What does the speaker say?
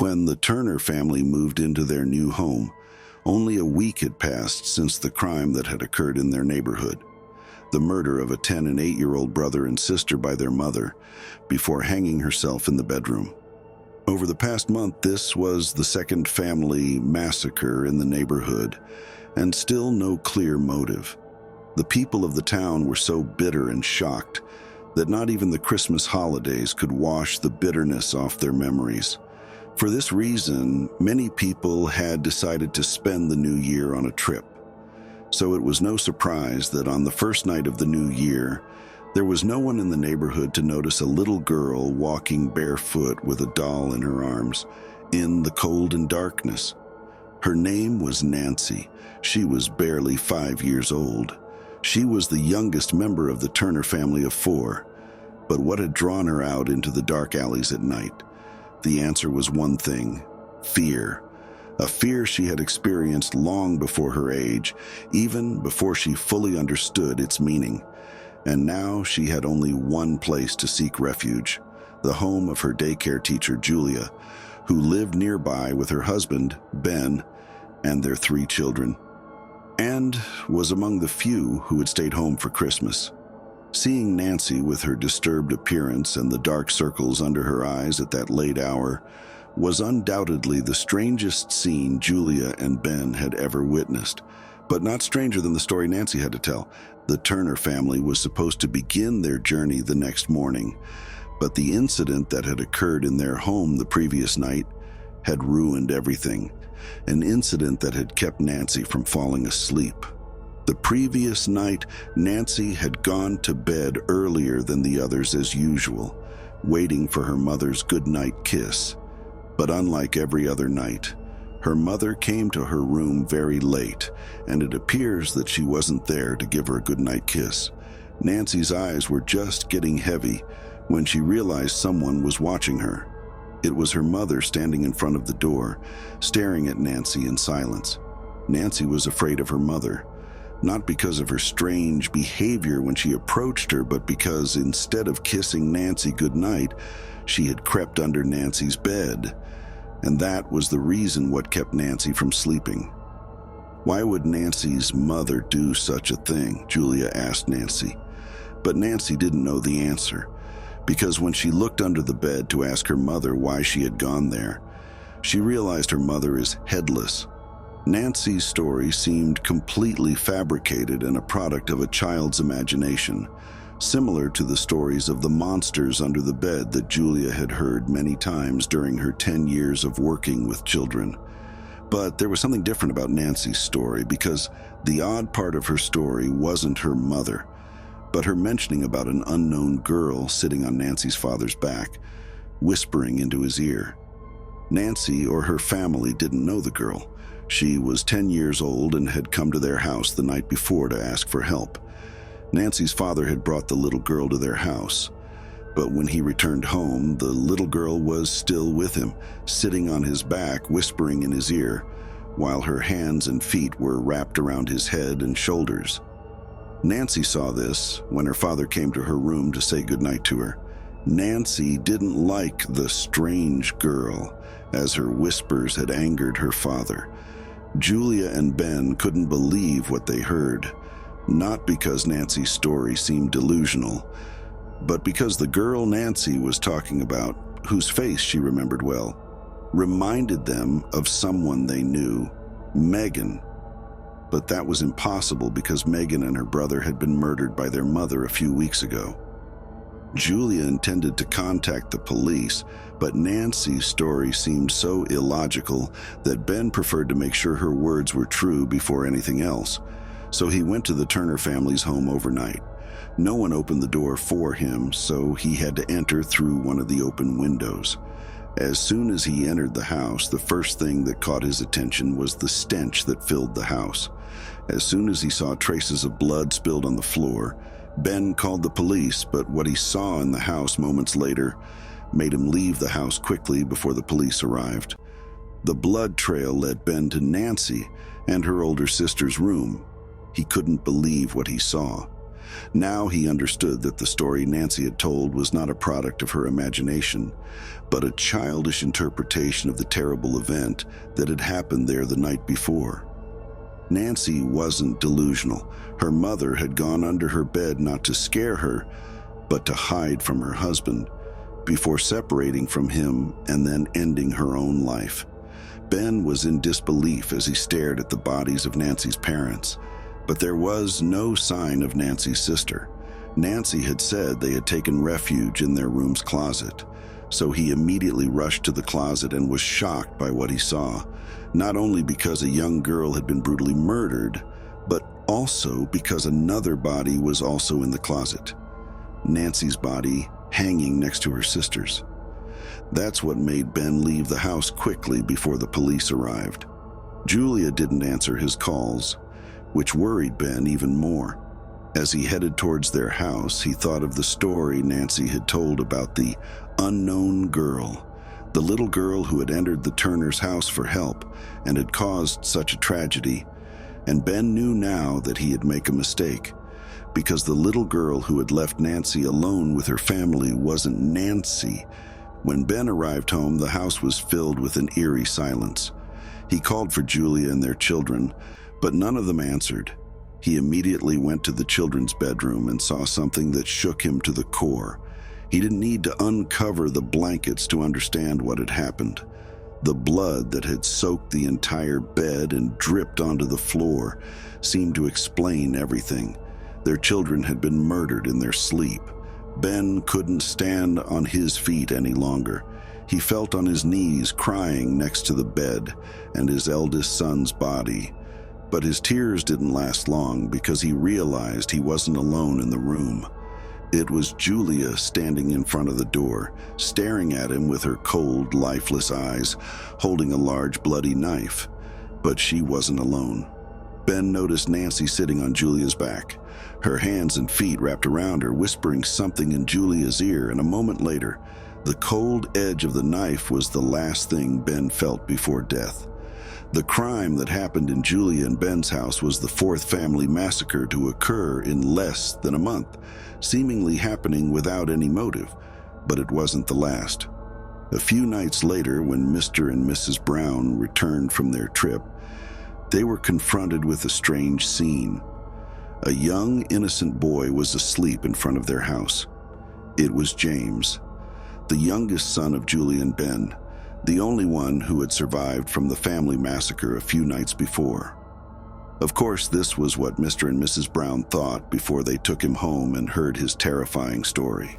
When the Turner family moved into their new home, only a week had passed since the crime that had occurred in their neighborhood, the murder of a 10 and 8-year-old brother and sister by their mother before hanging herself in the bedroom. Over the past month, this was the second family massacre in the neighborhood, and still no clear motive. The people of the town were so bitter and shocked that not even the Christmas holidays could wash the bitterness off their memories. For this reason, many people had decided to spend the new year on a trip. So it was no surprise that on the first night of the new year, there was no one in the neighborhood to notice a little girl walking barefoot with a doll in her arms in the cold and darkness. Her name was Nancy. She was barely 5 years old. She was the youngest member of the Turner family of 4. But what had drawn her out into the dark alleys at night? The answer was one thing: fear. A fear she had experienced long before her age, even before she fully understood its meaning. And now she had only one place to seek refuge: the home of her daycare teacher, Julia, who lived nearby with her husband, Ben, and their 3 children, and was among the few who had stayed home for Christmas. Seeing Nancy with her disturbed appearance and the dark circles under her eyes at that late hour was undoubtedly the strangest scene Julia and Ben had ever witnessed, but not stranger than the story Nancy had to tell. The Turner family was supposed to begin their journey the next morning, but the incident that had occurred in their home the previous night had ruined everything, an incident that had kept Nancy from falling asleep. The previous night, Nancy had gone to bed earlier than the others as usual, waiting for her mother's goodnight kiss. But unlike every other night, her mother came to her room very late, and it appears that she wasn't there to give her a goodnight kiss. Nancy's eyes were just getting heavy when she realized someone was watching her. It was her mother standing in front of the door, staring at Nancy in silence. Nancy was afraid of her mother, not because of her strange behavior when she approached her, but because instead of kissing Nancy goodnight, she had crept under Nancy's bed. And that was the reason what kept Nancy from sleeping. Why would Nancy's mother do such a thing? Julia asked Nancy. But Nancy didn't know the answer, because when she looked under the bed to ask her mother why she had gone there, she realized her mother is headless. Nancy's story seemed completely fabricated and a product of a child's imagination, similar to the stories of the monsters under the bed that Julia had heard many times during her 10 years of working with children. But there was something different about Nancy's story, because the odd part of her story wasn't her mother, but her mentioning about an unknown girl sitting on Nancy's father's back, whispering into his ear. Nancy or her family didn't know the girl. She was 10 years old and had come to their house the night before to ask for help. Nancy's father had brought the little girl to their house, but when he returned home, the little girl was still with him, sitting on his back, whispering in his ear, while her hands and feet were wrapped around his head and shoulders. Nancy saw this when her father came to her room to say goodnight to her. Nancy didn't like the strange girl, as her whispers had angered her father. Julia and Ben couldn't believe what they heard, not because Nancy's story seemed delusional, but because the girl Nancy was talking about, whose face she remembered well, reminded them of someone they knew, Megan. But that was impossible because Megan and her brother had been murdered by their mother a few weeks ago. Julia intended to contact the police, but Nancy's story seemed so illogical that Ben preferred to make sure her words were true before anything else. So he went to the Turner family's home overnight. No one opened the door for him, so he had to enter through one of the open windows. As soon as he entered the house, the first thing that caught his attention was the stench that filled the house. As soon as he saw traces of blood spilled on the floor, Ben called the police, but what he saw in the house moments later made him leave the house quickly before the police arrived. The blood trail led Ben to Nancy and her older sister's room. He couldn't believe what he saw. Now he understood that the story Nancy had told was not a product of her imagination, but a childish interpretation of the terrible event that had happened there the night before. Nancy wasn't delusional. Her mother had gone under her bed not to scare her, but to hide from her husband, before separating from him and then ending her own life. Ben was in disbelief as he stared at the bodies of Nancy's parents, but there was no sign of Nancy's sister. Nancy had said they had taken refuge in their room's closet, so he immediately rushed to the closet and was shocked by what he saw, not only because a young girl had been brutally murdered, but also because another body was also in the closet. Nancy's body hanging next to her sister's. That's what made Ben leave the house quickly before the police arrived. Julia didn't answer his calls, which worried Ben even more. As he headed towards their house, he thought of the story Nancy had told about the unknown girl, the little girl who had entered the Turner's house for help and had caused such a tragedy. And Ben knew now that he had made a mistake, because the little girl who had left Nancy alone with her family wasn't Nancy. When Ben arrived home, the house was filled with an eerie silence. He called for Julia and their children, but none of them answered. He immediately went to the children's bedroom and saw something that shook him to the core. He didn't need to uncover the blankets to understand what had happened. The blood that had soaked the entire bed and dripped onto the floor seemed to explain everything. Their children had been murdered in their sleep. Ben couldn't stand on his feet any longer. He felt on his knees, crying next to the bed and his eldest son's body. But his tears didn't last long because he realized he wasn't alone in the room. It was Julia standing in front of the door, staring at him with her cold, lifeless eyes, holding a large bloody knife. But she wasn't alone. Ben noticed Nancy sitting on Julia's back, her hands and feet wrapped around her, whispering something in Julia's ear, and a moment later, the cold edge of the knife was the last thing Ben felt before death. The crime that happened in Julia and Ben's house was the fourth family massacre to occur in less than a month, seemingly happening without any motive, but it wasn't the last. A few nights later, when Mr. and Mrs. Brown returned from their trip, they were confronted with a strange scene. A young, innocent boy was asleep in front of their house. It was James, the youngest son of Julia and Ben, the only one who had survived from the family massacre a few nights before. Of course, this was what Mr. and Mrs. Brown thought before they took him home and heard his terrifying story.